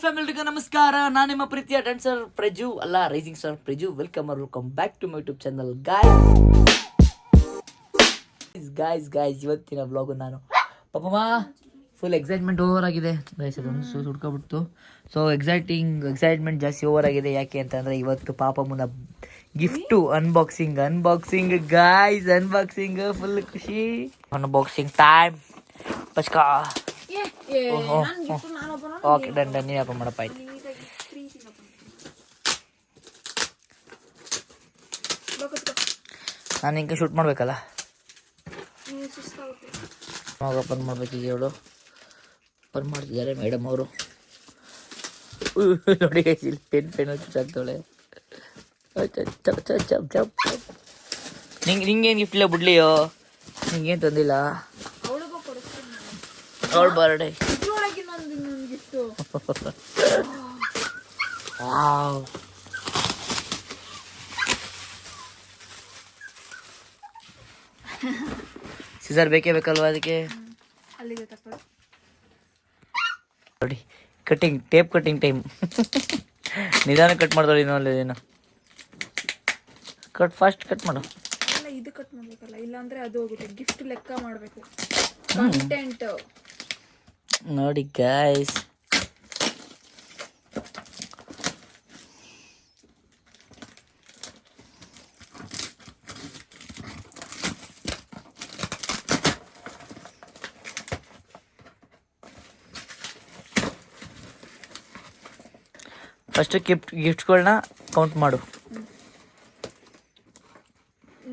ಫ್ಯಾಮಿಲಿಗೆ ನಮಸ್ಕಾರ. ನಾನು ನಿಮ್ಮ ಪ್ರೀತಿಯ ಡ್ಯಾನ್ಸರ್ ಪ್ರಜು, ಅಲ್ಲ rising star Praju. Welcome back to my YouTube channel guys. ಇವತ್ತಿನ ವ್ಲಾಗ್ ನಾನು ಪಾಪಮ್ಮ ಫುಲ್ ಎಕ್ಸೈಟ್ಮೆಂಟ್ ಓವರ್ ಆಗಿದೆ. ಹುಡ್ಕೊಬಿಡ್ತು. ಸೊ ಎಕ್ಸೈಟ್ಮೆಂಟ್ ಜಾಸ್ತಿ ಓವರ್ ಆಗಿದೆ. ಯಾಕೆ ಅಂತಂದ್ರೆ ಇವತ್ತು ಪಾಪಮ್ಮನ gift unboxing guys. Unboxing full ಖುಷಿ. ಅನ್ಬಾಕ್ಸಿಂಗ್ ಟೈಮ್ ಪಸ್ಕಾ. ಓಕೆ ಡನ್ ನೀನು ಓಪನ್ ಮಾಡಪ್ಪ. ಆಯ್ತು, ನಾನು ಹಿಂಗೆ ಶೂಟ್ ಮಾಡ್ಬೇಕಲ್ಲ. ಓಪನ್ ಮಾಡ್ಬೇಕೀಗ. ಹೇಳು ಓಪನ್ ಮಾಡ್ತಿದ್ದಾರೆ ಮೇಡಮ್ ಅವರು. ನೋಡಿ ಇಲ್ಲಿ ಪೆನ್ ಹಚ್ಚಾಕ್ತಾಳೆ. ನಿಂಗೇನು ಗಿಫ್ಟ್ ಇಲ್ಲ ಬಿಡ್ಲಿಯೋ, ನಿಂಗೇನು ತಂದಿಲ್ಲ. ಅವಳು ಬರ್ಡೇ. ಸಿಸರ್ ಬೇಕಲ್ವಾ ಅದಕ್ಕೆ? ನೋಡಿ ಟೇಪ್ ಕಟಿಂಗ್ ಟೈಮ್. ನಿಧಾನ ಕಟ್ ಮಾಡ್ದೋಳಿ. ಇನ್ನೊಂದೇನು ಫಾಸ್ಟ್ ಕಟ್ ಮಾಡು. ಇದು ಕಟ್ ಮಾಡ್ಬೇಕಲ್ಲ, ಇಲ್ಲ ಅಂದ್ರೆ ಅದು ಹೋಗುತ್ತೆ. ಗಿಫ್ಟ್ ಲೆಕ್ಕ ಮಾಡಬೇಕು. ಕಂಟೆಂಟ್ ನೋಡಿ ಗಾಯ್ಸ್. ಫಸ್ಟ್ ಗಿಫ್ಟ್ಗಳನ್ನ ಕೌಂಟ್ ಮಾಡು.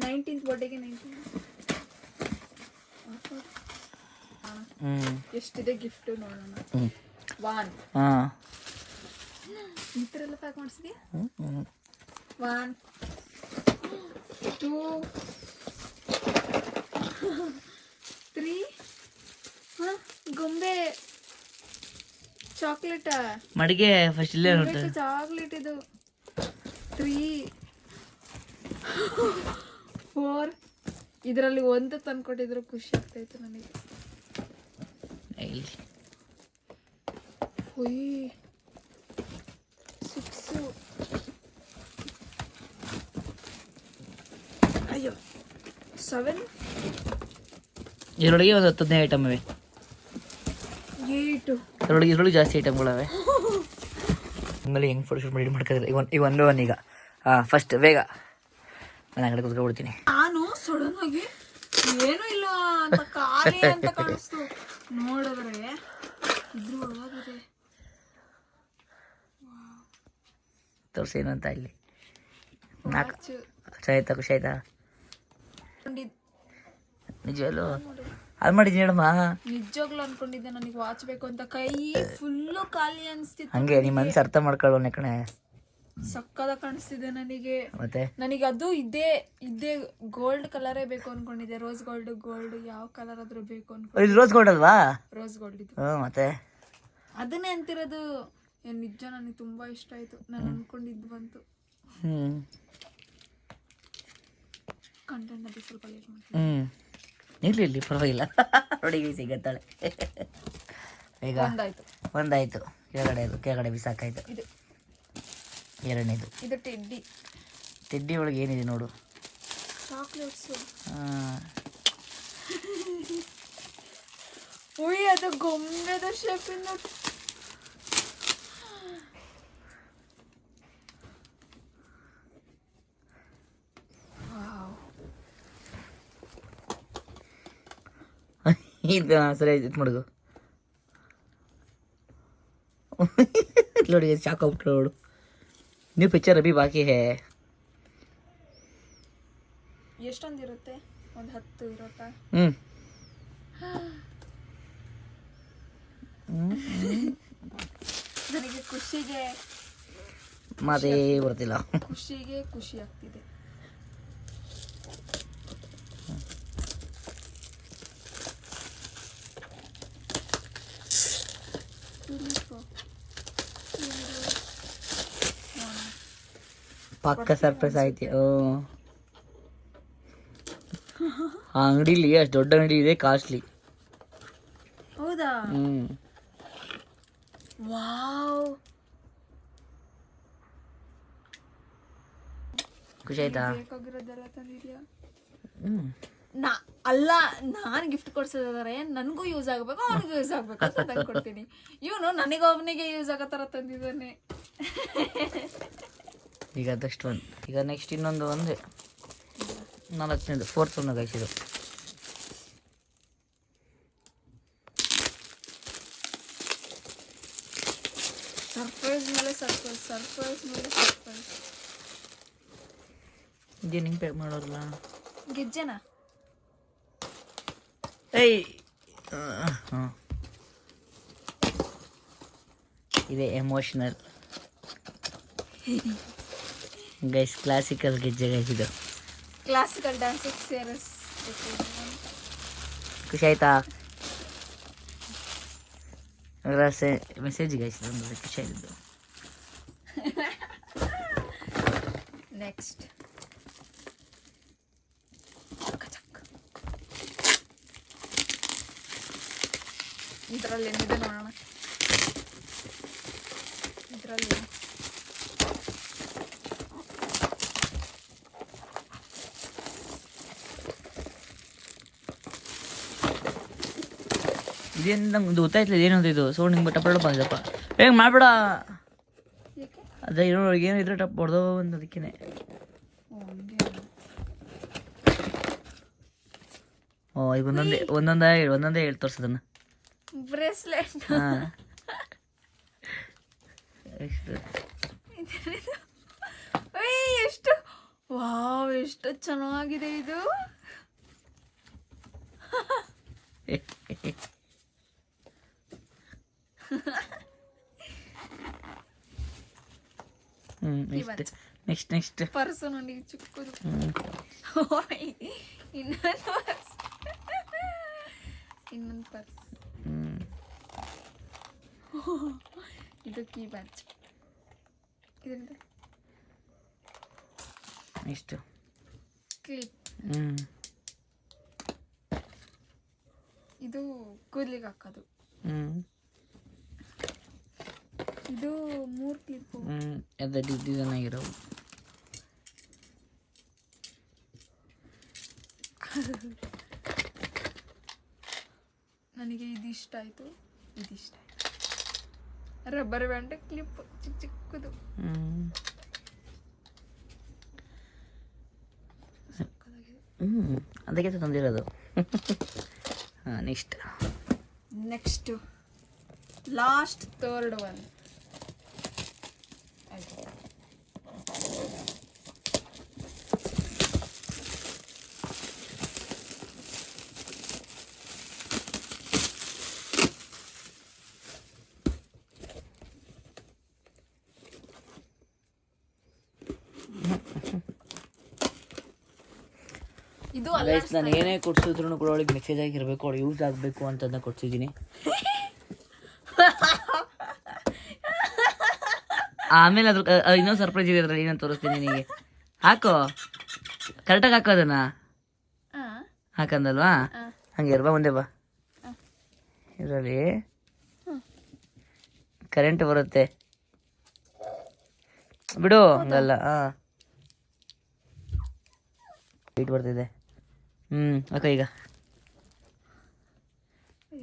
19th ಬರ್ಡೇಗೆ 19 ಎಷ್ಟಿದೆ ಗಿಫ್ಟ್ ನೋಡೋಣ. 1 ಈ ಥರ ಎಲ್ಲ ಪ್ಯಾಕ್ ಮಾಡಿಸಿದ್ಯಾ? 1 2 3 ಗೊಂಬೆ ಚಾಕ್ಲೇಟ್ ಮಡಿಗೆ ಫಸ್ಟ್ ಇಲ್ಲೇ ಚಾಕ್ಲೇಟ್. ಇದು 3 4 ಇದರಲ್ಲಿ ಒಂದು ತಂದ್ಕೊಟ್ಟಿದ್ರು. ಖುಷಿ ಆಗ್ತಾಯಿತ್ತು ನನಗೆ. 6 ಅಯ್ಯೋ 7 ಇದರೊಳಗೆ ಒಂದು 10 ಐಟಮ್ ಇವೆ. 8 ಇದರೊಳಗೆ ಜಾಸ್ತಿ ಐಟಮ್ಗಳವೆ. ಆಮೇಲೆ ಹೆಂಗೆ ಫೋಟೋಶೂಟ್ ರೆಡಿ ಮಾಡ್ಕೋದ್ರೆ ಈಗ ಒಂದು ಈಗ ಫಸ್ಟ್ ಬೇಗ ನಾನು ಅಂಗಡಿ ಕೂತ್ಕೊಬಿಡ್ತೀನಿ. ನಾನು ಸಡನ್ ಆಗಿ ಏನೂ ಇಲ್ಲ ಅಂತ ಖಾಲಿ ಅಂತ ಕಾಣಿಸ್ತು. ನೋಡಿದ್ರೆ ಇದ್ರ ಒಳಗಿದೆ. ತೋರಿಸಿ ಏನು ಅಂತ ಇಲ್ಲಿ. ಖುಷಿ ಆಯ್ತಾ? ನಿಜವಲ್ಲೂ ಅದು ಮಾಡಿದ್ದೀನಿ ನೋಡಮ್ಮ. ನಿಜವಾಗ್ಲೂ ಅನ್ಕೊಂಡಿದ್ದೆ ನನಗೆ ವಾಚ್ ಬೇಕು ಅಂತ. ಕೈ ಫುಲ್ಲು ಖಾಲಿ ಅನಿಸ್ತಿತ್ತು. ಹಂಗೆ ನಿಮ್ಮ ಮನಸ್ಸು ಅರ್ಥ ಮಾಡ್ಕೊಳ್ಳೋಣ ಕಣೆ. ಸಕ್ಕದ ಕಾಣಿಸ್ತಿದೆ ನನಗೆ. ಮತ್ತೆ ನನಗೆ ಅದು ಇದೇ ಗೋಲ್ಡ್ ಕಲರೇ ಬೇಕು ಅನ್ಕೊಂಡಿದ್ದೆ. ರೋಸ್ ಗೋಲ್ಡ್ ಯಾವ ಕಲರ್ ಆದ್ರೂ ಬೇಕು ಅನ್ಕೊಂಡು. ಇದು ರೋಸ್ ಗೋಲ್ಡ್ ಅಲ್ವಾ? ರೋಸ್ ಗೋಲ್ಡ್ ಇದು. ಮತ್ತೆ ಅದನ್ನೇ ಅಂತಿರೋದು. ನಿಜ ನನಗೆ ತುಂಬಾ ಇಷ್ಟ ಆಯ್ತು. ನಾನು ಅನ್ಕೊಂಡಿದ್ದು ಬಂತು. ಕಂಟೆಂಟ್ ಅದು ಸ್ವಲ್ಪ ಲೇಟ್ ಮಾಡ್ತೀನಿ. ಇಲ್ಲಿ ಪರವಾಗಿಲ್ಲ. ನೋಡಿ ಸಿಗತ್ತಾಳೆ. ಈಗ ಒಂದಾಯ್ತು. ಕೆಳಗಡೆ ಬಿಸಾಕಾಯ್ತು. ಇದು ಎರಡನೇದು. ಇದು ಟೆಡ್ಡಿ ಒಳಗೆ ಏನಿದೆ ನೋಡು. ಚಾಕ್ಲೇಟ್ಸ್. ಅದು ಗೊಂಬೆದ ಶೇಪಿನ. ಇದು ಸರಿ ಇದು ಮಾಡೋದು. ನೋಡಿ ಚಾಕ್ ಔಟ್ ನೋಡು. ನೀವು ಪಿಕ್ಚರ್ ಅಭಿ ಬಾಕಿ ಹೇ. ಎಷ್ಟೊಂದಿರುತ್ತೆ? ಒಂದು 10 ಇರುತ್ತಾ? ನನಗೆ ಖುಷಿಗೆ ಮಾತೇ ಬರ್ತಿಲ್ಲ. ಖುಷಿ ಆಗ್ತಿದೆ. ಪಕ್ಕ ಸರ್ಪ್ರೈಸ್ ಆಯ್ತು. ಆ ಅಂಗಡಿಲಿ ಅಷ್ಟು ದೊಡ್ಡ ಅಂಗಡಿ ಇದೆ, ಕಾಸ್ಟ್ಲಿ. ಹೌದಾ? ವಾವ್, ಖುಷಿ ಆಯ್ತಾ? ಬೇಕಾಗಿರೋದೆಲ್ಲ ತಂದಿದ್ಯಾ? ಹ್ಞೂ ಅಲ್ಲ, ನಾನು ಗಿಫ್ಟ್ ಕೊಡ್ಸೋದಾದ್ರೆ ನನಗೂ ಯೂಸ್ ಆಗಬೇಕು, ಅವನಿಗೂ ಯೂಸ್ ಆಗಬೇಕು ಅಂತ ತಂದು ಕೊಡ್ತೀನಿ. ಇವನು ನನಗೊಬ್ಬನಿಗೆ ಯೂಸ್ ಆಗೋ ಥರ ತಂದಿದ್ದಾನೆ. ಈಗ ಅದಷ್ಟು ಒಂದು. ಈಗ ನೆಕ್ಸ್ಟ್ ಇನ್ನೊಂದು ಒಂದೇ 4ನೇದು 4th ಒಂದು ಗಾಯಿಸಿದ್ದು. ಸರ್ಪ್ರೈಸ್ ಮೇಲೆ ಸರ್ಪ್ರೈಸ್, ಸರ್ಪ್ರೈಸ್ ಮೇಲೆ ಸರ್ಪ್ರೈಸ್. ಇದೇನು ಹಿಂಗೆ ಪ್ಯಾಕ್ ಮಾಡೋರಲ್ಲ? ಗೆಜ್ಜೆನಾ? ಏಯ್ ಹಾಂ, ಇದೆ ಎಮೋಷ್ನಲ್ ಗೈಸ್, ಕ್ಲಾಸಿಕಲ್ ಗೆಜ್ಜೆ ಗೈಸ್ ಇದು. ಕ್ಲಾಸಿಕಲ್ ಡ್ಯಾನ್ಸಿಗೆ ಸೇರಿಸ್. ಖುಷಿ ಆಯ್ತಾ? ಮೆಸೇಜ್ ಗೈಸ್ ಬಂದರೆ ಖುಷಿ ಆಯಿತು. ನೆಕ್ಸ್ಟ್ ಇದರಲ್ಲಿ ಏನಿದೆ ನೋಡೋಣ. ಇದರಲ್ಲಿ ಇದೇನು ನಮ್ಗೆ ಗೊತ್ತಾಯ್ತಿಲ್ಲ ಏನಂತ ಇದು ಸೌಂಡ್ ಹಿಂಗೆ ಟಪ್ಪ ಬಂದಪ್ಪ. ಹೇಗೆ ಮಾಡಬೇಡ, ಅದೇ ಇರೋರಿಗೆ ಏನಿದ್ರೆ ಟಪ್ ಹೊಡೆದವ ಒಂದು ಅದಕ್ಕೇ. ಓ ಈಗ ಒಂದೊಂದೇ ಹೇಳಿ ತೋರ್ಸೋದನ್ನ. ಬ್ರೇಸ್ಲೆಟ್. ಹಾಂ ಎಷ್ಟು ವಾವ್, ಎಷ್ಟು ಚೆನ್ನಾಗಿದೆ ಇದು. ನೆಕ್ಸ್ಟ್ ಪರ್ಸು ನನಗೆ ಚಿಕ್ಕದು. ಇನ್ನೊಂದು ಪರ್ಸ್. ಇದು ಕೀ ಬ್ಯಾಚ್. ಇದರಿಂದ ನೆಕ್ಸ್ಟ್ ಕ್ಲಿಪ್. ಹ್ಞೂ ಇದು ಕೂದಲಿಗೆ ಹಾಕೋದು. ಹ್ಞೂ ಇದು 3 ಕ್ಲಿಪ್ಪು. ಅದು ಡಿಸೈನ್ ಆಗಿರೋವು. ನನಗೆ ಇದಿಷ್ಟ ಆಯಿತು, ಇದಿಷ್ಟ ಆಯಿತು. ರಬ್ಬರ್ ಬ್ಯಾಂಡ್ ಕ್ಲಿಪ್ ಚಿಕ್ಕ ಚಿಕ್ಕದು. ಅದಕ್ಕೆ ತಂದಿರೋದು. ಹಾಂ ನೆಕ್ಸ್ಟ್ ಲಾಸ್ಟ್ ಥರ್ಡ್ ಒನ್. ಇದು ನಾನು ಏನೇ ಕೊಡ್ಸಿದ್ರು ಕೂಡ ಅವಳಿಗೆ ಮೆಸೇಜ್ ಆಗಿರಬೇಕು, ಅವಳು ಯೂಸ್ ಆಗಬೇಕು ಅಂತಂದ ಕೊಡ್ಸಿದ್ದೀನಿ. ಆಮೇಲೆ ಅದ್ರ ಇನ್ನೊಂದು ಸರ್ಪ್ರೈಸ್ ಇದೆ ಅದರಲ್ಲಿ, ಏನಂತ ತೋರಿಸ್ತೀನಿ ನಿನಗೆ. ಹಾಕೋ, ಕರೆಕ್ಟಾಗಿ ಹಾಕೋ ಅದನ್ನ. ಹಾಕಂದಲ್ವಾ? ಹಂಗೆ ಬಾ, ಮುಂದೆ ಬಾ. ಇದರಲ್ಲಿ ಕರೆಂಟ್ ಬರುತ್ತೆ ಬಿಡು, ಹಂಗಲ್ಲ. ಹಾಂ ಲೈಟ್ ಬರ್ತಿದೆ. ಓಕೆ ಈಗ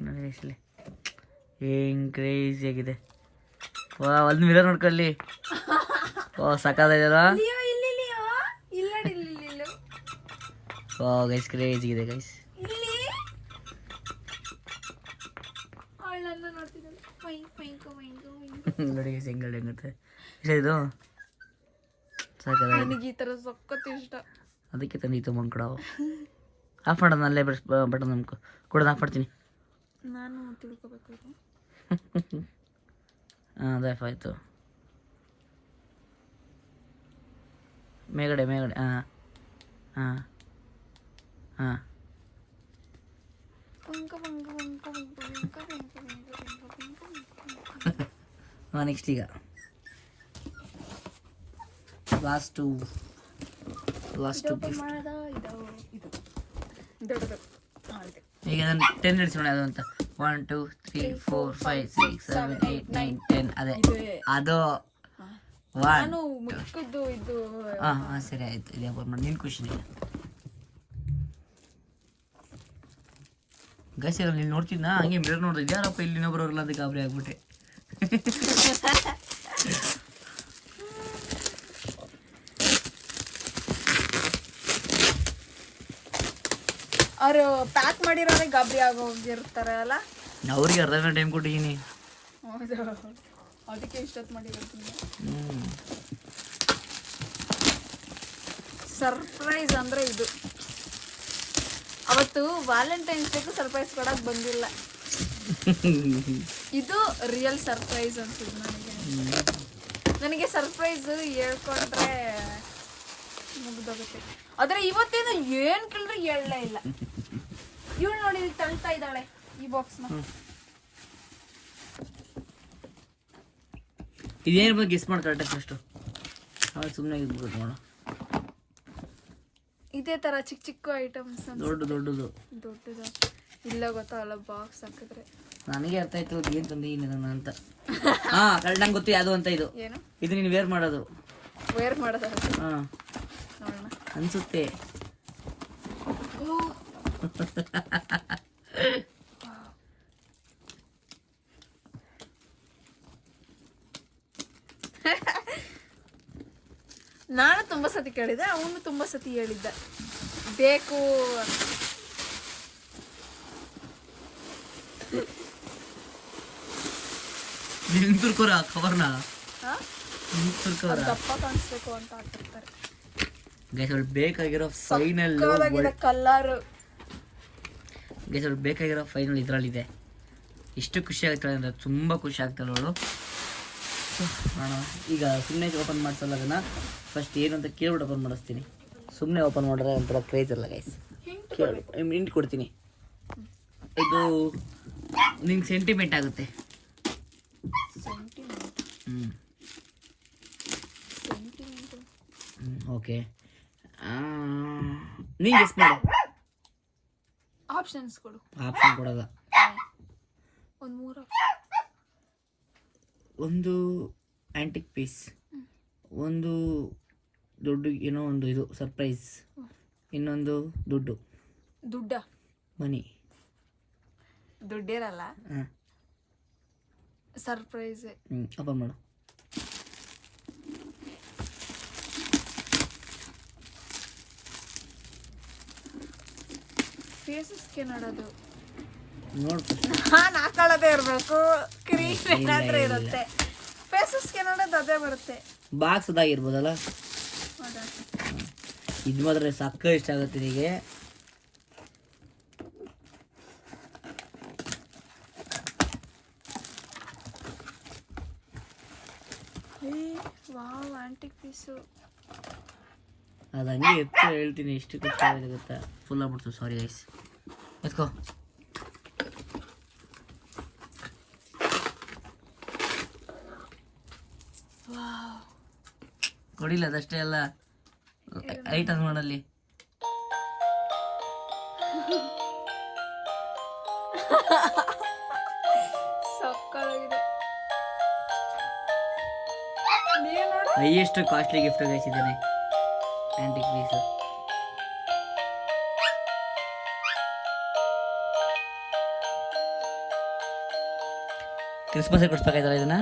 ನೋಡಿ ಹೆಂಗೆ ಕ್ರೇಜಿ ಆಗಿದೆ. ವಾ, ಒಂದು ಮಿರರ್ ನೋಡ್ಕೊಳ್ಳಿ. ಓ ಸಕಾದಿದೆಯಲ್ಲ. ವಾ ಗೈಸ್, ಕ್ರೇಜಿ ಇದೆ ಗೈಸ್. ನೋಡಿ ಗೈಸ್ ಹೆಂಗೆ ಹೆಂಗುತ್ತೆ ಇದು. ಸಾಕಾದ ನನಗೆ ಈ ಥರ ಸೊಕ್ಕತ್ತು ಇಷ್ಟ, ಅದಕ್ಕೆ ತಂದಿತ್ತು ಮಂಕಡ. ಆಫ್ ಮಾಡೋದು ಅಲ್ಲೇ ಬಟನ್ ನಮ್ಗೆ ಕೊಡೋದು ಆಫ್ ಮಾಡ್ತೀನಿ. ನಾನು ತಿಳ್ಕೊಬೇಕು ಇದು. ಹಾಂ, ಅದು ಆಫ್ ಆಯಿತು. ಮೇಗಡೆ ಹಾಂ ಹಾಂ ಹಾಂ. ಹಾಂ ನೆಕ್ಸ್ಟ್ ಈಗ ಲಾಸ್ಟು ದೊಡ್ಡದು. ಈಗ ನಾನು 10 ಇಡ್ಸೋಣ ಅದು ಅಂತ. 1 2 3 4 5 6 7 8 9 10 ಅದೇ ಅದು ನಾನು ಮುಕ್ಕದ್ದು ಇದು ಹಾಂ ಸರಿ ಆಯ್ತು ಇದೇ ಓಪನ್ ಮಾಡಿ ನೀನು ಖುಷಿ ಗೈಸ್ ನೀನು ನೋಡ್ತಿದ್ನಾ ಹಂಗೆ ಮಿರರ್ ನೋಡ್ತಿದ್ದೆ ಯಾರಪ್ಪ ಇಲ್ಲಿ ಬರೋರಲ್ಲ ಅಂತ ಗಾಬರಿ ಆಗ್ಬಿಟ್ಟೆ ಅವರು ಪ್ಯಾಕ್ ಮಾಡಿರೋರೆ ಗಾಬರಿ ಆಗೋಗಿರ್ತಾರೆ ಅಲ್ಲ ಅವ್ರಿಗೆ ಅರ್ಧ ಗಂಟೆ ಟೈಮ್ ಕೊಟ್ಟಿದ್ದೀನಿ ಹೌದು ಅದಕ್ಕೆ ಇಷ್ಟೊತ್ತು ಮಾಡಿರೋದು ಸರ್ಪ್ರೈಸ್ ಅಂದ್ರೆ ಇದು ಅವತ್ತು ವ್ಯಾಲೆಂಟೈನ್ಸ್ ಡೇಗೂ ಸರ್ಪ್ರೈಸ್ ಕೊಡಕ್ ಬಂದಿಲ್ಲ ಇದು ರಿಯಲ್ ಸರ್ಪ್ರೈಸ್ ಅನ್ಸಿದ್ದು ನನಗೆ ಸರ್ಪ್ರೈಸ್ ಹೇಳ್ಕೊಂಡ್ರೆ ಮುಗ್ದೋಗುತ್ತೆ ಆದ್ರೆ ಇವತ್ತೇನು ಏನ್ ಕೇಳಿದ್ರೆ ಹೇಳಲೇ ಇಲ್ಲ ಇವಳು ನೋಡಿ ತಳ್ತಾ ಇದ್ದಾಳೆ ಈ ಬಾಕ್ಸ್ನ ಇದೇನು ಬಗ್ಗೆ ಗೆಸ್ ಮಾಡಿ ಕರೆಕ್ಟಾಗಿ ಫಸ್ಟು ಸುಮ್ಮನೆ ಇದ್ಬಿಟ್ಟು ನೋಡು ಇದೇ ತರ ಚಿಕ್ಕ ಚಿಕ್ಕ ಐಟಮ್ಸ್ ದೊಡ್ಡದು ಇಲ್ಲ ಗೊತ್ತಾಗಲ್ಲ ಬಾಕ್ಸ್ ಹಾಕಿದ್ರೆ ನನಗೆ ಅರ್ಥ ಆಯ್ತು ಏನು ತಂದಿದ್ದೀನಿ ನಾನು ಅಂತ ಹಾ ಕರೆಕ್ಟ್ ನಂಗೆ ಗೊತ್ತು ಯಾವುದು ಅಂತ ಇದು ಏನು ಇದು ನೀನು ವೇರ್ ಮಾಡೋದು ಹಾಂ ನೋಡೋಣ ಅನ್ಸುತ್ತೆ ನಾನು ತುಂಬಾ ಸತಿ ಕೇಳಿದೆ ಅವನು ತುಂಬಾ ಸತಿ ಹೇಳಿದ್ದ ಬೇಕು ಅಂತ ನಿಂತುರ್ಕೋರ ಕವರ್ನ ದಪ್ಪ ಕಾಣಿಸ್ಬೇಕು ಅಂತ ಹಾಕಿರ್ತಾರೆ ಗೈಸ್ ಅವ್ಳು ಬೇಕಾಗಿರೋ ಫೈನಲ್ ಕಲರ್ ಗೈಸ್ ಅವ್ಳು ಬೇಕಾಗಿರೋ ಫೈನಲ್ ಇದರಲ್ಲಿದೆ ಎಷ್ಟು ಖುಷಿ ಆಗ್ತಾಳೆ ಅಂದರೆ ತುಂಬ ಖುಷಿ ಆಗ್ತಾಳೆ ಅವಳು ಈಗ ಸುಮ್ಮನೆ ಓಪನ್ ಮಾಡಿಸಲ್ಲ ಅದನ್ನು ಫಸ್ಟ್ ಏನು ಅಂತ ಕೇಳ್ಬಿಟ್ಟು ಓಪನ್ ಮಾಡಿಸ್ತೀನಿ ಸುಮ್ಮನೆ ಓಪನ್ ಮಾಡಿದ್ರೆ ಒಂಥರ ಕ್ರೇಜ್ ಅಲ್ಲ ಗೈಸ್ ಹಿಂಟ್ ಕೊಡ್ತೀನಿ ಇದು ನಿಂಗೆ ಸೆಂಟಿಮೆಂಟ್ ಆಗುತ್ತೆ ಓಕೆ ನೀನು ಗೆಸ್ ಮಾಡು ಆಪ್ಷನ್ಸ್ ಕೊಡು ಆಪ್ಷನ್ ಕೊಡಲ್ಲ ಒಂದು 3 ಒಂದು ಆ್ಯಂಟಿಕ್ ಪೀಸ್ ಒಂದು ದೊಡ್ಡ ಏನೋ ಒಂದು ಇದು ಸರ್ಪ್ರೈಸ್ ಇನ್ನೊಂದು ದುಡ್ಡ ಮನಿ ದುಡ್ಡಿರಲ್ಲ ಹಾಂ ಸರ್ಪ್ರೈಸ್ ಓಪನ್ ಮಾಡು ಫೇಸಸ್ಗೆ ನೋಡೋದು ನೋಡು ನಾನು ಹಾಕೊಳ್ಳೋದೇ ಇರಬೇಕು ಕ್ರೀಮ್ ಏನಾದ್ರೂ ಇರುತ್ತೆ ಫೇಸಸ್ಗೆ ನೋಡೋದು ಅದೇ ಬರುತ್ತೆ ಬಾಕ್ಸ್ ಅದಾಗಿರ್ಬೋದಲ್ಲ ಹೌದಾ ಇದು ಮಾತ್ರ ಸಕ್ಕ ಇಷ್ಟ ಆಗುತ್ತೆ ನಿನಗೆ ವಾವ್ ಆಂಟಿಕ್ ಪೀಸು ಅದು ಹಂಗೆ ಎತ್ತು ಹೇಳ್ತೀನಿ ಎಷ್ಟು ಖುಷಿ ಆಗಿದೆ ಗೊತ್ತಾ ಫುಲ್ ಆಗ್ಬಿಡ್ತು ಸಾರಿ ಗೈಸ್ ಎತ್ಕೋ ಕೊಡಿಲ್ಲ ಅದಷ್ಟೇ ಅಲ್ಲ ಐಟ್ ಅದು ಮಾಡಲ್ಲಿ ಸಕ್ಕತ್ತಾಗಿದೆ ಹೈಯೆಸ್ಟ್ ಕಾಸ್ಟ್ಲಿ ಗಿಫ್ಟ್ ಗೈಸಿದ್ದೇನೆ ಆಂಟಿಕ್ ಪೀಸ್ ಕ್ರಿಸ್ಮಸ್ ಕೊಡ್ಸ್ಬೇಕಾಯ್ತಲ್ಲ ಇದನ್ನ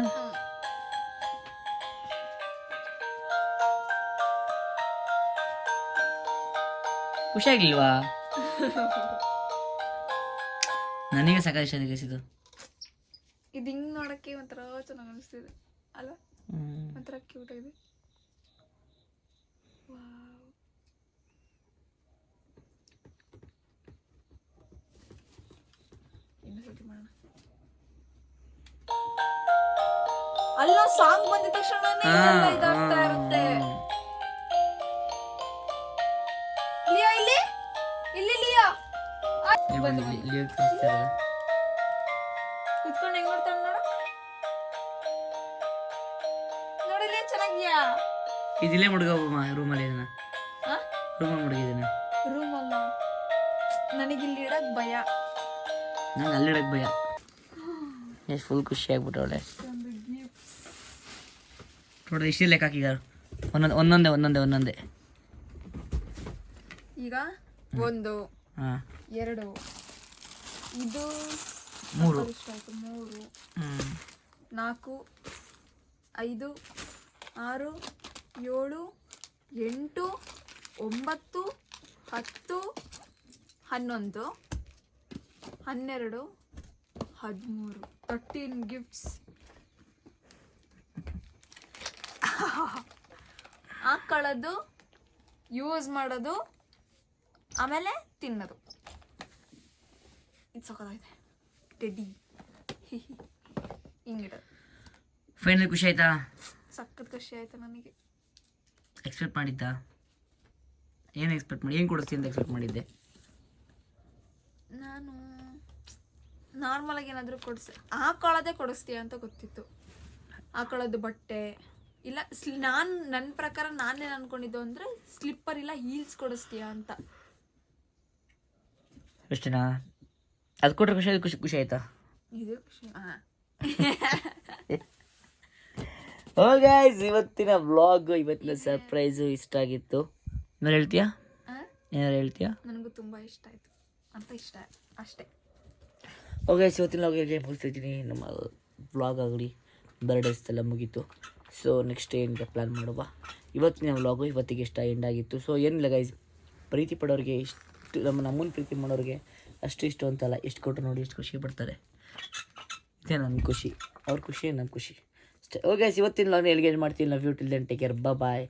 ಖುಷಿಯಾಗಿಲ್ವಾ ನನಗೆ ಸಾಕಾಗಿ ಇಷ್ಟ ಇದು ಇದು ಹಿಂಗ್ ನೋಡಕ್ಕೆ ಒಂಥರ ಚೆನ್ನಾಗಿ ಅನಿಸ್ತಿದೆ ಅಲ್ಲ ಒಂಥರ ಕ್ಯೂಟ್ ಆಗಿದೆ ಅಲ್ಲ ಸಾಂಗ್ ಬಂದಿದ ತಕ್ಷಣನೇ ಇದಾಗ್ತಾ ಇರುತ್ತೆ ಲಿಯಾ ಇಲ್ಲಿ ಇಲ್ಲಿ ಲಿಯಾ ಕುತ್ಕೊಂಡು ಹೆಂಗ್ ನೋಡ್ತಾಳೆ ನೋಡು ನೋಡಿಲ್ಲ ಚೆನ್ನಾಗಿಯಾ ಇದಿಲ್ಲೇ ಮುಡ್ಗಮ್ಮ ರೂಮಲ್ಲಿ ಇದನ್ನ ರೂಮಲ್ಲಿ ಮುಡ್ಗಿದ್ದೀನಿ ರೂಮಲ್ಲ ನನಗಿಲ್ಲಿ ಇಡಕ್ ಭಯ ನಂಗೆ ಅಲ್ಲಿಡಕ್ ಭಯ ಎಷ್ಟು ಫುಲ್ ಖುಷಿ ಆಗ್ಬಿಟ್ಟವಳೆ ಒಂದು ಗಿಫ್ಟ್. ನೋಡ್ರಿ ಇಷ್ಟೇ ಲೆಕ್ಕ ಹಾಕಿದಾರ ಒಂದೊಂದೇ ಈಗ 1 ಹಾಂ 2 ಇದು 3 ಇಷ್ಟ ಆಯ್ತು 3 ಹ್ಞೂ 4 5 6 7 8 9 10 11 12 13 13 ಗಿಫ್ಟ್ಸ್. ಹಾಕೊಳ್ಳೋದು, ಯೂಸ್ ಮಾಡೋದು, ಆಮೇಲೆ ತಿನ್ನೋದು. ಇದು ಸಕ್ಕತ್ತಾಗಿದೆ ಟೆಡ್ಡಿ. ಹಿಂಗಿಡೋದು. ಫೈನಲ್ ಖುಷಿ ಆಯ್ತಾ? ಸಖತ್ ಖುಷಿ ಆಯ್ತು ನನಗೆ. ಎಕ್ಸ್ಪೆಕ್ಟ್ ಮಾಡಿದ್ದ? ಏನು ಎಕ್ಸ್ಪೆಕ್ಟ್ ಮಾಡಿ ಏನು ಕೊಡಿಸ್ತೀನಿ ಅಂತ ಎಕ್ಸ್ಪೆಕ್ಟ್ ಮಾಡಿದ್ದೆ? ನಾನು ನಾರ್ಮಲಾಗಿ ಏನಾದರೂ ಹಾಕೊಳ್ಳೋದೇ ಕೊಡಿಸ್ತೀಯ ಅಂತ ಗೊತ್ತಿತ್ತು. ಹಾಕೊಳ್ಳೋದು ಬಟ್ಟೆ ಇಲ್ಲ, ನನ್ನ ಪ್ರಕಾರ ನಾನೇನು ಅಂದ್ಕೊಂಡಿದ್ದು ಅಂದರೆ ಸ್ಲಿಪ್ಪರ್ ಇಲ್ಲ ಹೀಲ್ಸ್ ಕೊಡಿಸ್ತೀಯ ಅಂತ. ಅಷ್ಟೇನಾ? ಅದು ಕೊಟ್ಟರೆ ಖುಷಿ ಆಯ್ತಾ? ಇದು ಖುಷಿ. ಹಾಂ ಗೈಸ್, ಇವತ್ತಿನ ವ್ಲಾಗ್, ಇವತ್ತಿನ ಸರ್ಪ್ರೈಸು ಇಷ್ಟ ಆಗಿತ್ತು. ಏನಾರು ಹೇಳ್ತೀಯಾ? ನನಗೂ ತುಂಬ ಇಷ್ಟ ಆಯಿತು ಅಂತ ಅಷ್ಟೇ. ಓಕೆ, ಇವತ್ತಿನ ವ್ಲಾಗ್ ಮುಗಿಸ್ತಿದ್ದೀನಿ. ನಮ್ಮ ವ್ಲಾಗ್ ಆಗಲಿ ಬರ್ಡೇಸ್ ಎಲ್ಲ ಮುಗೀತು. ಸೊ ನೆಕ್ಸ್ಟ್ ಏನಿದೆ ಪ್ಲ್ಯಾನ್ ಮಾಡುವ. ಇವತ್ತಿನ ವ್ಲಾಗು ಇವತ್ತಿಗೆ ಇಷ್ಟ ಎಂಡ್ ಆಗಿತ್ತು. ಸೊ ಏನಿಲ್ಲ ಗೈಸ್, ಪ್ರೀತಿ ಪಡೋರಿಗೆ ಇಷ್ಟು, ನಮ್ಮನ್ನು ಪ್ರೀತಿ ಮಾಡೋರಿಗೆ ಅಷ್ಟು ಇಷ್ಟು ಅಂತಲ್ಲ, ಎಷ್ಟು ಕೊಟ್ಟರು ನೋಡಿ ಎಷ್ಟು ಖುಷಿ ಪಡ್ತಾರೆ. ಇದೇ ನನ್ನ ಖುಷಿ, ಅವ್ರ ಖುಷಿ ನನ್ನ ಖುಷಿ ಅಷ್ಟೇ. ಓಕೆ, ಇವತ್ತಿನ ವ್ಲಾಗ್ನ ಎಲ್ಲಿಗೆ ಮಾಡ್ತೀನಿ. Love you till then, take care, bye.